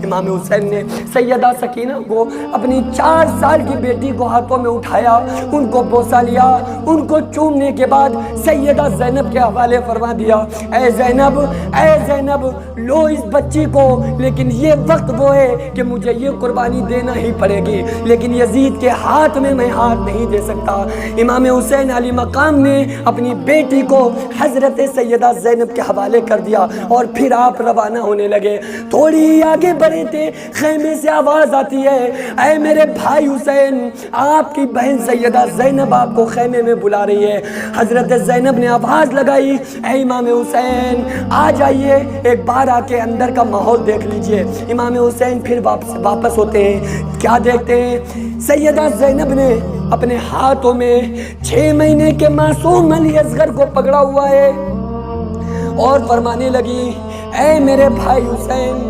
امام حسین نے سیدہ سکینہ کو اپنی 4 سال کی بیٹی کو ہاتھوں میں اٹھایا، ان کو بوسہ لیا، ان کو چومنے کے بعد سیدہ زینب کے حوالے فرما دیا، اے زینب لو اس بچی کو، لیکن یہ وقت وہ ہے کہ مجھے یہ قربانی دینا ہی پڑے گی، لیکن یزید کے ہاتھ میں میں ہاتھ نہیں دے سکتا۔ امام حسین علی مقام نے اپنی بیٹی کو حضرت سیدہ زینب کے حوالے کر دیا اور پھر آپ روانہ ہونے لگے۔ تھوڑی آگے بڑھے تھے، خیمے سے آواز آتی ہے، اے میرے بھائی حسین، آپ کی بہن سیدہ زینب آپ کو خیمے میں بلا رہی ہے۔ حضرت زینب نے آواز لگائی، اے امام حسین آ جائیے، ایک بار آ کے اندر کا ماحول دیکھ لیجئے۔ امام حسین پھر واپس ہوتے ہیں، کیا دیکھتے ہیں؟ سیدہ زینب نے اپنے ہاتھوں میں 6 مہینے کے معصوم علی اصغر کو پکڑا ہوا ہے اور فرمانے لگی، اے میرے بھائی حسین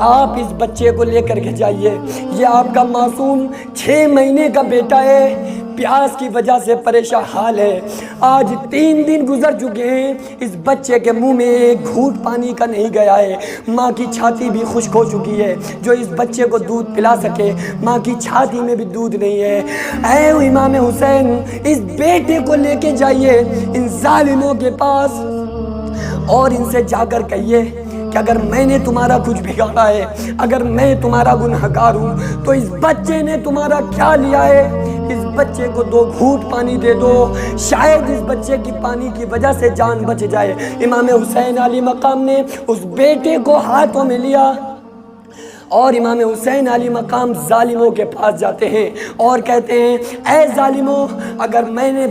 آپ اس بچے کو لے کر کے جائیے، یہ آپ کا معصوم 6 مہینے کا بیٹا ہے، پیاس کی وجہ سے پریشان حال ہے، آج 3 دن گزر چکے ہیں، اس بچے کے منہ میں ایک گھونٹ پانی کا نہیں گیا ہے، ماں کی چھاتی بھی خشک ہو چکی ہے، جو اس بچے کو دودھ پلا سکے ماں کی چھاتی میں بھی دودھ نہیں ہے۔ اے امام حسین اس بیٹے کو لے کے جائیے ان ظالموں کے پاس اور ان سے جا کر کہیے کہ اگر میں نے تمہارا کچھ بگاڑا ہے، اگر میں تمہارا گنہگار ہوں تو اس بچے نے تمہارا کیا لیا ہے، اس بچے کو 2 گھونٹ پانی دے دو، شاید اس بچے کی پانی کی وجہ سے جان بچ جائے۔ امام حسین علی مقام نے اس بیٹے کو ہاتھوں میں لیا اور امام حسین علی مقام ظالموں کے پاس جاتے ہیں اور کہتے ہیں، اے ظالموں اگر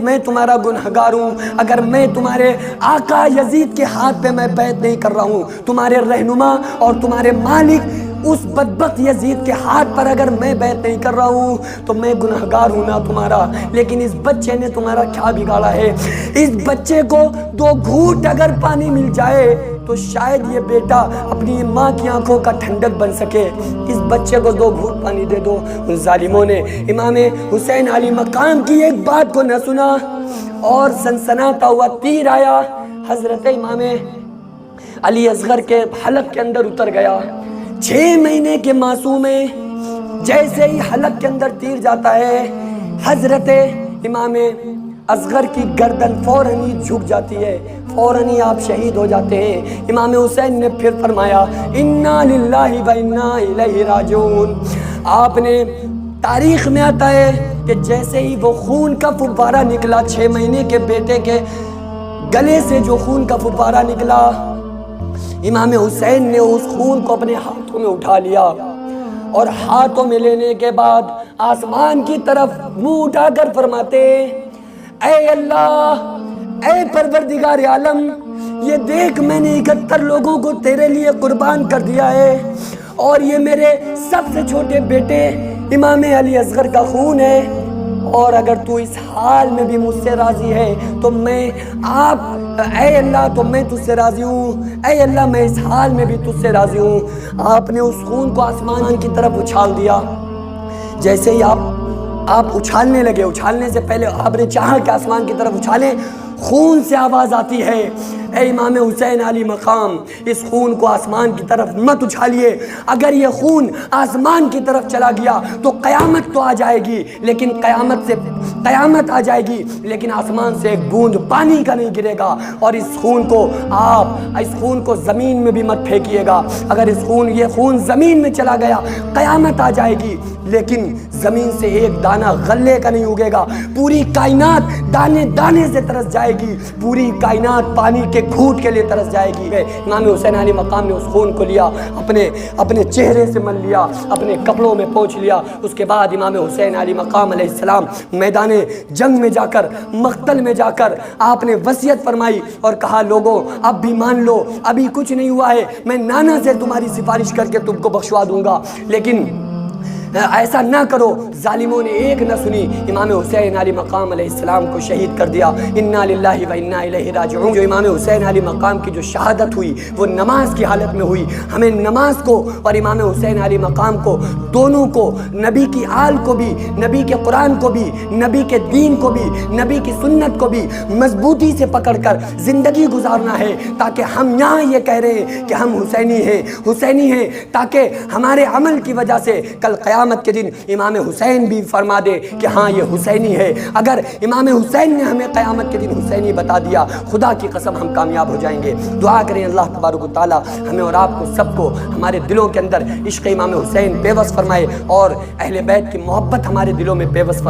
میں تمہارا گنہگار ہوں، اگر میں تمہارے آقا یزید کے ہاتھ پہ میں بیعت نہیں کر رہا ہوں، تمہارے رہنما اور تمہارے مالک اس بدبخت یزید کے ہاتھ پر اگر میں بیعت نہیں کر رہا ہوں تو میں گنہگار ہوں نا تمہارا، لیکن اس بچے نے تمہارا کیا بگاڑا ہے؟ اس بچے کو 2 گھونٹ اگر پانی مل جائے تو شاید یہ بیٹا اپنی ماں کی آنکھوں کا ٹھنڈک بن سکے، اس بچے کو 2 گھونٹ پانی دے دو۔ ان ظالموں نے امام حسین علی مقام کی ایک بات کو نہ سنا اور سنسناتا ہوا تیر آیا حضرت امام علی اصغر کے حلق کے اندر اتر گیا۔ 6 مہینے کے معصوم ہیں، جیسے ہی حلق کے اندر تیر جاتا ہے حضرت امام اصغر کی گردن فوراً ہی جھک جاتی ہے، فوراً ہی آپ شہید ہو جاتے ہیں۔ امام حسین نے پھر فرمایا، انا للہ و انا الیہ راجعون۔ آپ نے تاریخ میں آتا ہے کہ جیسے ہی وہ خون کا فوارہ نکلا، 6 مہینے کے بیٹے کے گلے سے جو خون کا فوارہ نکلا، امام حسین نے اس خون کو اپنے ہاتھوں میں اٹھا لیا اور ہاتھوں میں لینے کے بعد آسمان کی طرف منہ اٹھا کر فرماتے، اے اللہ، اے پروردگار عالم، یہ دیکھ میں نے 71 لوگوں کو تیرے لیے قربان کر دیا ہے اور یہ میرے سب سے چھوٹے بیٹے امام علی اصغر کا خون ہے، اور اگر تو اس حال میں بھی مجھ سے راضی ہے تو اے اللہ تو میں تجھ سے راضی ہوں، اے اللہ میں اس حال میں بھی تجھ سے راضی ہوں۔ آپ نے اس خون کو آسمان کی طرف اچھال دیا۔ جیسے ہی آپ اچھالنے لگے، اچھالنے سے پہلے آپ نے چاہا کہ آسمان کی طرف اچھالیں، خون سے آواز آتی ہے، اے امام حسین علی مقام اس خون کو آسمان کی طرف مت اچھالیے، اگر یہ خون آسمان کی طرف چلا گیا تو قیامت تو آ جائے گی، لیکن قیامت آ جائے گی لیکن آسمان سے ایک بوند پانی کا نہیں گرے گا، اور اس خون کو زمین میں بھی مت پھینکیے گا، اگر یہ خون زمین میں چلا گیا قیامت آ جائے گی لیکن زمین سے ایک دانہ غلے کا نہیں اگے گا، پوری کائنات دانے دانے سے ترس جائے گی، پوری کائنات پانی کے گھونٹ کے لیے ترس جائے گی۔ امام حسین علی مقام نے اس خون کو لیا، اپنے چہرے سے مل لیا، اپنے کپڑوں میں پوچھ لیا۔ اس کے بعد امام حسین علی مقام علیہ السلام میدان جنگ میں جا کر، مقتل میں جا کر آپ نے وصیت فرمائی اور کہا، لوگوں اب بھی مان لو، ابھی کچھ نہیں ہوا ہے، میں نانا سے تمہاری سفارش کر کے تم کو بخشوا دوں گا، لیکن ایسا نہ کرو۔ ظالموں نے ایک نہ سنی، امام حسین علیہ مقام علیہ السلام کو شہید کر دیا۔ انا للہ و انا الیہ راجعون۔ جو امام حسین علیہ مقام کی جو شہادت ہوئی وہ نماز کی حالت میں ہوئی۔ ہمیں نماز کو اور امام حسین علیہ مقام کو، دونوں کو، نبی کی آل کو بھی، نبی کے قرآن کو بھی، نبی کے دین کو بھی، نبی کی سنت کو بھی مضبوطی سے پکڑ کر زندگی گزارنا ہے، تاکہ ہم یہاں یہ کہہ رہے ہیں کہ ہم حسینی ہیں، تاکہ ہمارے عمل کی وجہ سے کل قیامت کے دن امام حسین بھی فرما دے کہ ہاں یہ حسینی ہے۔ اگر امام حسین نے ہمیں قیامت کے دن حسینی بتا دیا، خدا کی قسم ہم کامیاب ہو جائیں گے۔ دعا کریں اللہ تبارک و تعالی ہمیں اور آپ کو سب کو ہمارے دلوں کے اندر عشق امام حسین پیوست فرمائے، اور اہل بیت کی محبت ہمارے دلوں میں پیوست فرمائے۔